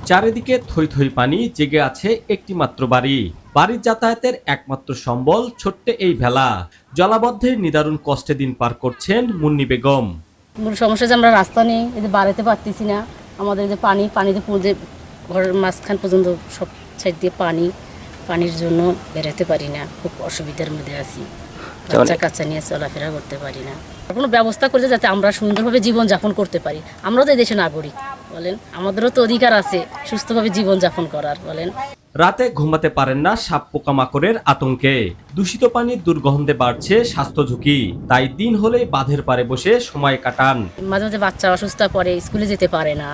চারিদিকে থই থই পানি, জেগে আছে একটি মাত্র বাড়ি। বাড়ির যাতায়াতের একমাত্র সম্বল ছোট্ট এই ভেলা। জলাবদ্ধের নিদারুণ কষ্টে দিন পার করছেন মুন্নি বেগম। মূল সমস্যা যে আমরা রাস্তা নেই, এই যে বাড়াতে পারতেছি না। আমাদের যে পানিতে পুঁজে ঘরের মাঝখান পর্যন্ত সব সাইড দিয়ে পানির জন্য বেরোতে পারি না, খুব অসুবিধার মধ্যে আছি। বাচ্চা কাচ্চা নিয়ে চলাফেরা করতে পারি না। কোনো ব্যবস্থা করেছে যাতে আমরা সুন্দরভাবে জীবনযাপন করতে পারি। আমরাও তো এই দেশে নাগরিক, বলেন, আমাদেরও তো অধিকার আছে সুস্থভাবে জীবনযাপন করার, বলেন। রাতে ঘুমাতে পারেন না সাপ পোকামাকড়ের আতঙ্কে। দূষিত পানির দুর্গন্ধে বাড়ছে স্বাস্থ্য ঝুঁকি। তাই দিন হলেই বাঁধের পারে বসে সময় কাটান। মাঝে মাঝে বাচ্চা অসুস্থ পড়ে, স্কুলে যেতে পারে না,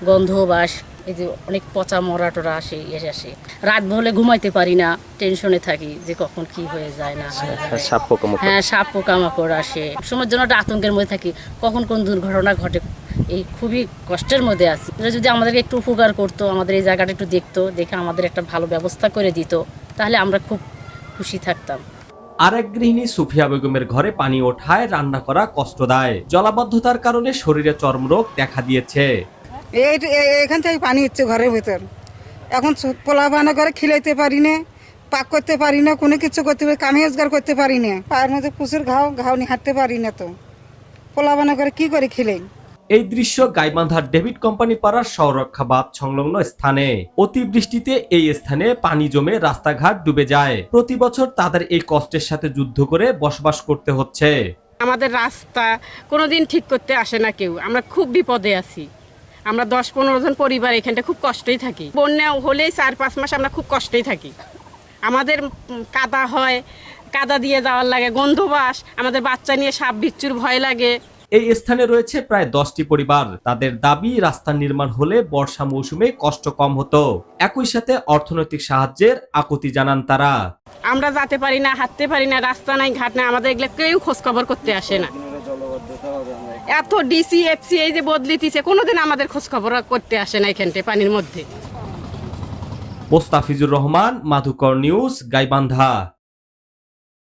গন্ধ বাস, এই যে অনেক পচা মরা টরা আসে। রাত হলে ঘুমাইতে পারি না, টেনশনে থাকি যে কখন কি হয়ে যায় না হয়ে যায়। সাপ পোকামাকড় আসে, সময়ের জন্য একটা আতঙ্কের মধ্যে থাকি, কখন কোন দুর্ঘটনা ঘটে। এই খুবই কষ্টের মধ্যে আছি। এরা যদি আমাদেরকে একটু উপকার করতো, আমাদের এই জায়গাটা একটু দেখতো, দেখে আমাদের একটা ভালো ব্যবস্থা করে দিত, তাহলে আমরা খুব খুশি থাকতাম। আরেক গৃহিণী সুফিয়া বেগমের ঘরে পানি ওঠায় রান্না করা কষ্টদায়। জলাবদ্ধতার কারণে শরীরে চর্মরোগ দেখা দিয়েছে। এখান থেকে পানি হচ্ছে ঘরের ভেতর। এখন পোলা বানা করে খিলাইতে পারি না, পাক করতে পারি না, কোনো কিছু করতে পারি, কামি রোজগার করতে পারি না। পায়ের মধ্যে প্রচুর ঘাও নিয়ে হাঁটতে পারি না, তো পোলা বানা করে কি করে খিলাই। এই দৃশ্য গাইবান্ধার ডেভিড কোম্পানি পাড়ার সৌরক্ষা বাঁধ সংলগ্ন স্থানে। অতিবৃষ্টিতে এই স্থানে পানি জমে রাস্তাঘাট ডুবে যায়। প্রতি বছর তাদের এই কষ্টের সাথে যুদ্ধ করে বসবাস করতে হচ্ছে। আমাদের রাস্তা কোনোদিন ঠিক করতে আসে না কেউ, আমরা খুব বিপদে আছি। আমরা 10-15 জন পরিবার এখানটা খুব কষ্টই থাকি। বন্যা হলেই 4-5 মাস আমরা খুব কষ্টই থাকি। আমাদের কাদা হয়, কাদা দিয়ে যাওয়ার লাগে, গন্ধবাস, আমাদের বাচ্চা নিয়ে সাপ বিচ্ছুর ভয় লাগে। এই স্থানে রয়েছে প্রায় 10টি পরিবার। তাদের দাবি রাস্তা নির্মাণ হলে বর্ষা মৌসুমে কষ্ট কম হতো। একই সাথে অর্থনৈতিক সাহায্যের আকুতি জানান তারা। আমরা যেতে পারি না, হাঁটতে পারি না, রাস্তা নাই, ঘাট নাই, আমাদের এগুলো কেউ খোঁজ খবর করতে আসে না। এত ডিসি এফসি এই যে বদলিতেছে, কোনোদিন আমাদের খোঁজ খবর করতে আসে না এখানটা পানির মধ্যে। মোস্তাফিজুর রহমান, মাধুকর নিউজ, গাইবান্ধা।